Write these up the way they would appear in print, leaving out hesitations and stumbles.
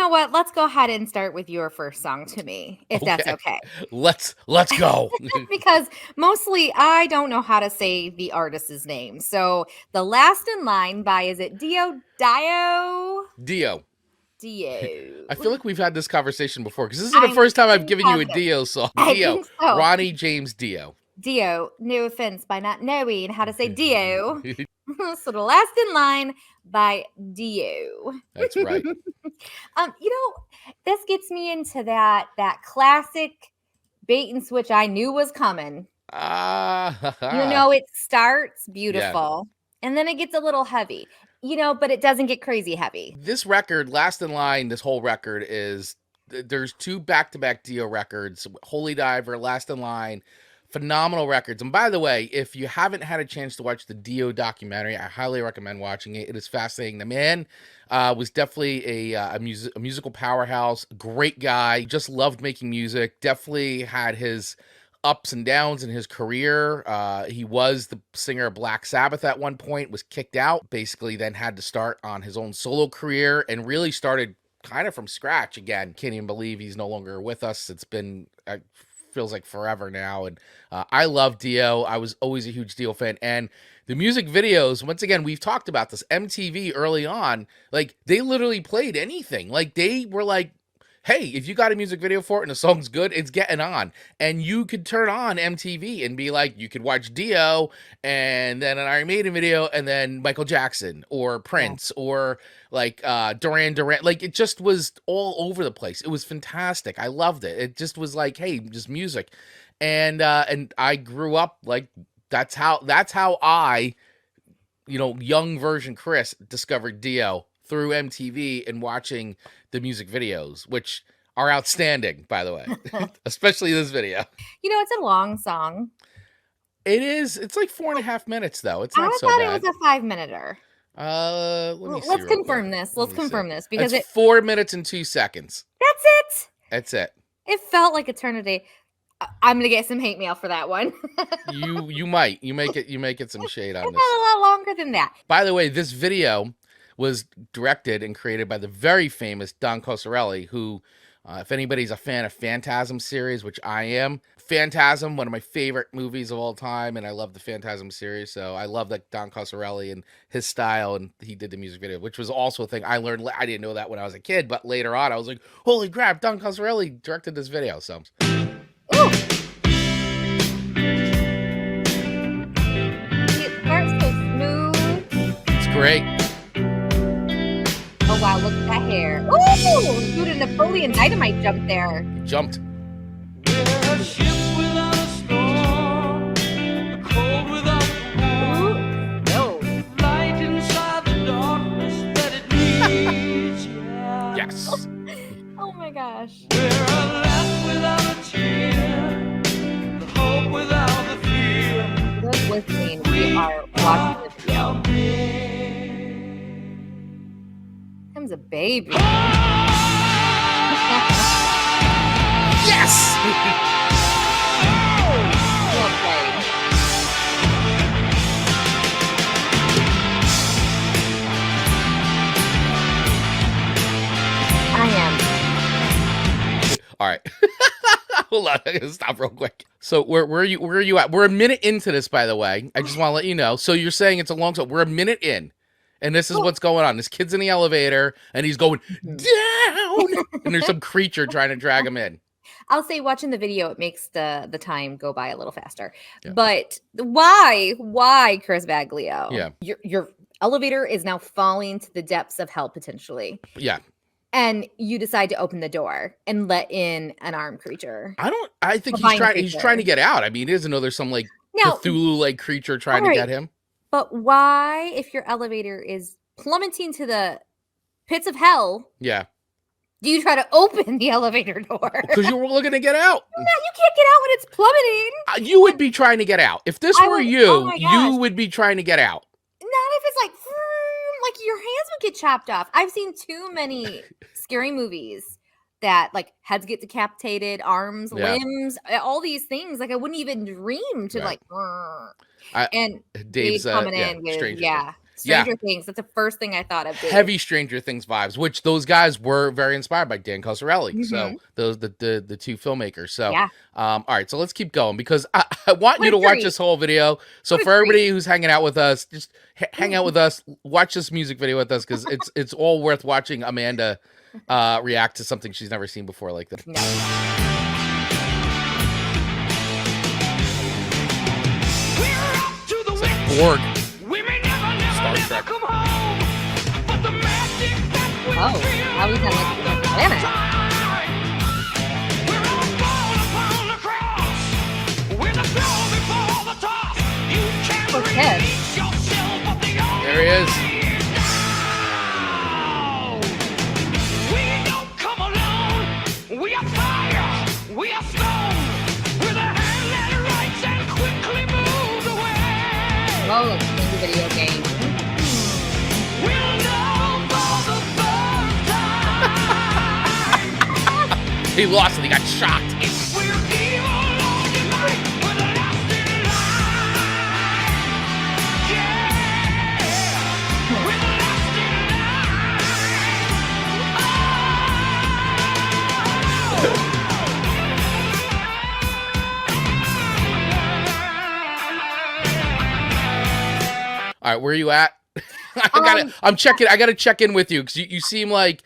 know what? Let's go ahead and start with your first song to me, if that's Okay. okay. Let's go. Because mostly I don't know how to say the artist's name. So the last in line by is it Dio? Dio. Dio. I feel like we've had this conversation before because this is the I'm first time I've pretty given you a positive. Dio song. I Dio. think so. Ronnie James Dio. Dio. No offense by not knowing how to say Dio. So the last in line by Dio. That's right. This gets me into that classic bait and switch I knew was coming. It starts beautiful and then it gets a little heavy, but it doesn't get crazy heavy. This record, Last in Line, this whole record is, there's 2 back-to-back Dio records, Holy Diver, Last in Line, phenomenal records. And by the way, if you haven't had a chance to watch the Dio documentary, I highly recommend watching it. It is fascinating. The man was definitely a musical powerhouse, great guy, just loved making music, definitely had his ups and downs in his career. He was the singer of Black Sabbath at one point, was kicked out, basically then had to start on his own solo career and really started kind of from scratch again. Can't even believe he's no longer with us. It's been, feels like forever now. And I love Dio. I was always a huge Dio fan. And the music videos, once again, we've talked about this, MTV early on, like they literally played anything. Like they were like, hey, if you got a music video for it and the song's good, it's getting on. And you could turn on MTV and be like, you could watch Dio and then an Iron Maiden video and then Michael Jackson or Prince or like Duran Duran. Like it just was all over the place. It was fantastic. I loved it. It just was like, hey, just music. And I grew up like that's how I, young version Chris discovered Dio through MTV and watching the music videos, which are outstanding, by the way, especially this video. It's a long song. It is. It's like 4.5 minutes, though. It's not so bad. It was a 5-minuter. Let's confirm this. Let's confirm this because it's 4 minutes and 2 seconds. That's it. That's it. It felt like eternity. I'm gonna get some hate mail for that one. you might. You make it some shade on this. A lot longer than that. By the way, this video was directed and created by the very famous Don Coscarelli, who, if anybody's a fan of Phantasm series, which I am, Phantasm, one of my favorite movies of all time, and I love the Phantasm series, so I love like Don Coscarelli and his style, and he did the music video, which was also a thing I learned. I didn't know that when I was a kid, but later on I was like, holy crap, Don Coscarelli directed this video, so. Ooh. It starts so smooth. It's great. Oh, wow, look at that hair. Ooh, dude, a Napoleon Dynamite jumped there. He jumped. We're a ship without a storm, a cold without the warmth. No. Light inside the darkness that it needs. Yeah. Yes. Oh, my gosh. We're a laugh without a tear, the hope without the fear. Those listening, we are watching the video. Comes a baby. Yes! Well played. I am. All right. Hold on. I gotta stop real quick. So where are you at? We're a minute into this, by the way. I just want to let you know. So you're saying it's a long song. We're a minute in. And this is what's going on. This kid's in the elevator, and he's going down, and there's some creature trying to drag him in. I'll say watching the video, it makes the time go by a little faster. Yeah. But why, Chris Baglio? Yeah. Your elevator is now falling to the depths of hell, potentially. Yeah. And you decide to open the door and let in an armed creature. I think he's trying to get out. I mean, he doesn't know there's some like Cthulhu-like creature trying to get him. But why, if your elevator is plummeting to the pits of hell, do you try to open the elevator door? Because you were looking to get out. No, you can't get out when it's plummeting. You would be trying to get out. If this were you, you would be trying to get out. Not if it's like your hands would get chopped off. I've seen too many scary movies that like heads get decapitated, arms, limbs, all these things. Like I wouldn't even dream to and Dave's coming in with Stranger Things. That's the first thing I thought of. Heavy Stranger Things vibes, which those guys were very inspired by Dan Coscarelli. So those the two filmmakers. So all right, so let's keep going because I want you to watch this whole video. So for everybody who's hanging out with us, just hang out with us, watch this music video with us because it's all worth watching Amanda react to something she's never seen before like that. No. Borg. Star Trek. Oh, how is that like a planet? Poor kid. There he is. We don't come alone. We are fire. We are stone. With a hand that writes and quickly moves away. Oh, it's a video game. We'll know for the first time. He lost and he got shocked. If we're evil or divine, we're the lasting light. Yeah, we're the lasting All right, where are you at? I gotta check in with you because you seem like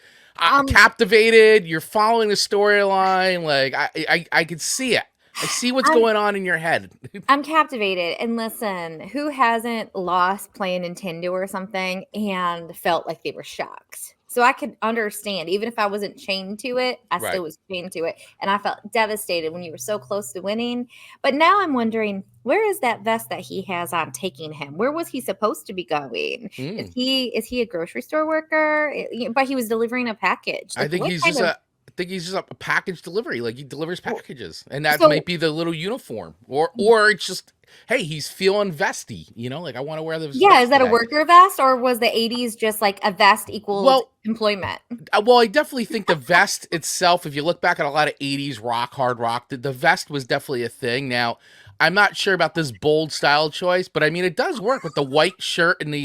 captivated. You're following the storyline. Like I could see it. I see what's going on in your head. I'm captivated. And listen, who hasn't lost playing Nintendo or something and felt like they were shocked? So I could understand, even if I wasn't chained to it, I still was chained to it. And I felt devastated when you were so close to winning. But now I'm wondering, where is that vest that he has on taking him? Where was he supposed to be going? Is he a grocery store worker? But he was delivering a package. Like, I think he's just a package delivery. Like he delivers packages, and that might be the little uniform, or it's just, hey, he's feeling vesty. You know, like I want to wear the vest. Yeah, is that a worker vest, or was the '80s just like a vest equals employment? Well, I definitely think the vest itself. If you look back at a lot of '80s rock, hard rock, the vest was definitely a thing. Now, I'm not sure about this bold style choice, but I mean, it does work with the white shirt and the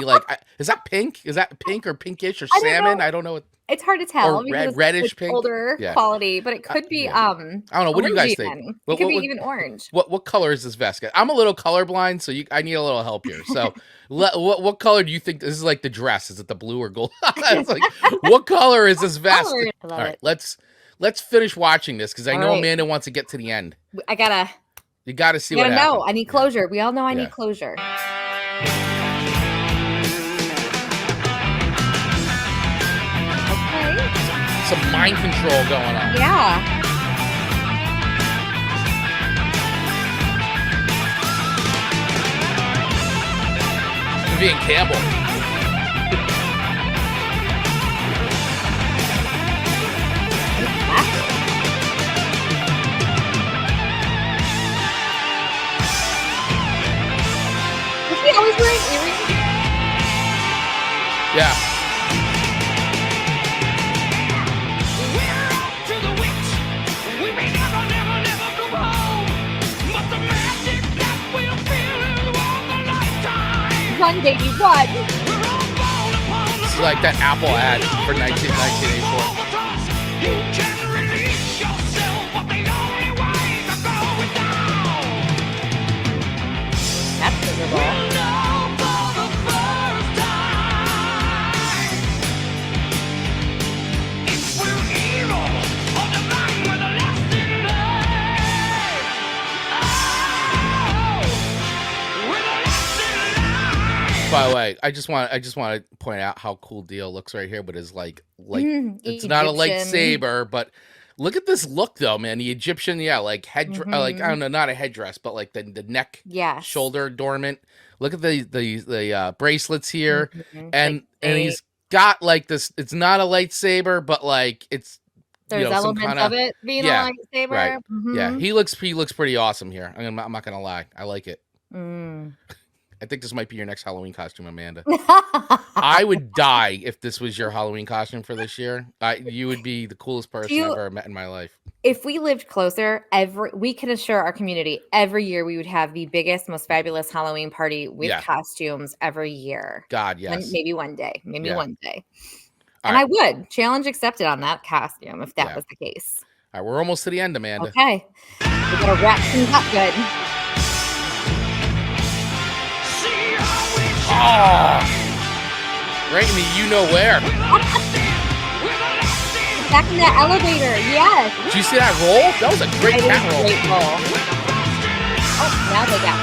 is that pink? Is that pink or pinkish or salmon? I don't know. It's hard to tell. Or reddish pink, older quality, but it could be. I don't know. What do you guys think? It could be even orange. What color is this vest? I'm a little colorblind, so I need a little help here. So, what color do you think this is? Like the dress? Is it the blue or gold? It's like, what color is this vest? All right, let's finish watching this because I know Amanda wants to get to the end. You gotta see what happens. I need closure. We all know I need closure. Some mind control going on. Yeah. Vivian Campbell. Is he always wearing earrings? Yeah. One baby, one. It's like that Apple ad for 1984. You can release yourself, but the only way to go is down. That's miserable. We'll know for the first time if we're evil or divine with a lasting light. Oh, with a lasting light. By the way, I just want to point out how cool Dio looks right here, but is like it's not a lightsaber, but look at this look though, man. The Egyptian, like head, like I don't know, not a headdress, but like the neck, shoulder adornment. Look at the bracelets here, and he's got like this. It's not a lightsaber, but like it's there's elements of it being a lightsaber. Right. Yeah, he looks pretty awesome here. I'm not gonna lie, I like it. I think this might be your next Halloween costume, Amanda. I would die if this was your Halloween costume for this year. You would be the coolest person I've ever met in my life. if we lived closer, we can assure our community every year we would have the biggest, most fabulous Halloween party with costumes every year. God, yes. Maybe one day. One day. All and right. I would. Challenge accepted on that costume if that was the case. All right, we're almost to the end, Amanda. Okay. We gotta wrap things up good. Oh! Right in the you-know-where. Back in that elevator, yes. Did you see that roll? That was a great cat roll. Great roll. Oh, now they got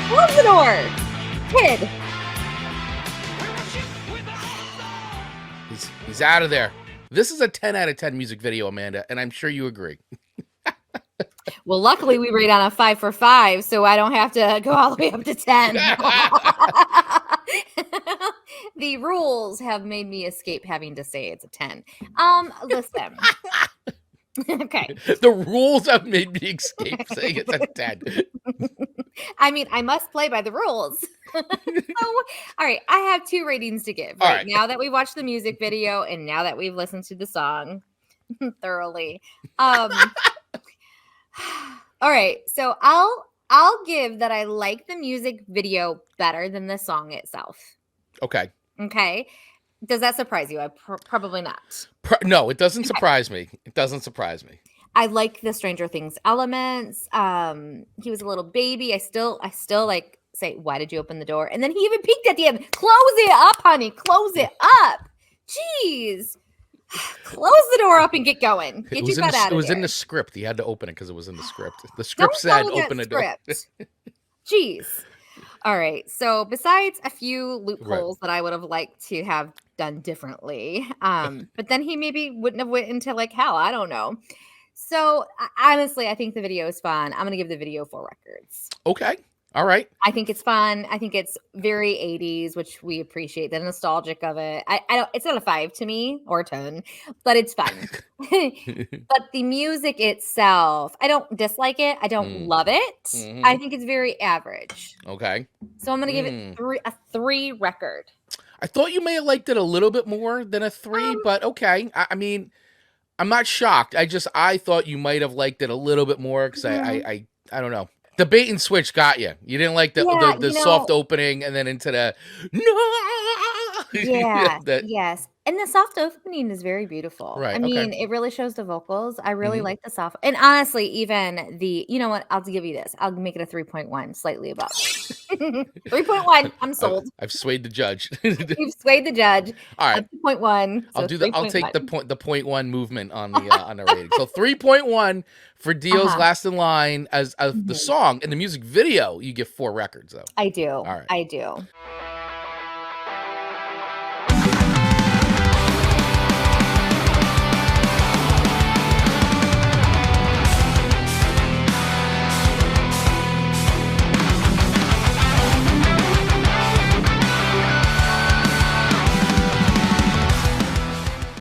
close the door. Kid. He's out of there. This is a 10 out of 10 music video, Amanda, and I'm sure you agree. Well, luckily we rate on a 5 for 5, so I don't have to go all the way up to 10. The rules have made me escape having to say it's a 10. Listen. Okay. The rules have made me escape saying it's a 10. I mean, I must play by the rules. So, all right, I have 2 ratings to give. Right now that we've watched the music video and now that we've listened to the song thoroughly. All right, so I'll give that I like the music video better than the song itself. Okay. Does that surprise you? Probably not. No, it doesn't surprise me. It doesn't surprise me. I like the Stranger Things elements. He was a little baby. I still like say, why did you open the door? And then he even peeked at the end. Close it up, honey. Close it up. Jeez. Close the door up and get going. Get your butt out of there. It was in the script. He had to open it because it was in the script. The script said open the door. Jeez. All right. So besides a few loopholes that I would have liked to have done differently, but then he maybe wouldn't have went into like hell. I don't know. So honestly, I think the video is fun. I'm going to give the video 4 records. Okay. All right. I think it's fun. I think it's very 80s, which we appreciate the nostalgic of it. I don't, it's not a 5 to me or 10, but it's fun. But the music itself, I don't dislike it. I don't love it. Mm-hmm. I think it's very average. Okay. So I'm going to give it a 3 record. I thought you may have liked it a little bit more than a 3, but okay. I mean, I'm not shocked. I thought you might have liked it a little bit more because I don't know. The bait and switch got you. You didn't like the soft opening and then into the no. Yeah. Yes. And the soft opening is very beautiful. Right. I mean, it really shows the vocals. I really like the soft. And honestly, even you know what? I'll give you this. I'll make it a 3.1, slightly above. 3.1. I'm sold. I've swayed the judge. You've swayed the judge. All right. 3.1. I'll do that. I'll take the 0.1 movement on the rating. So 3.1 for DIO's Last in Line as the song and the music video. You give 4 records though. I do. All right. I do.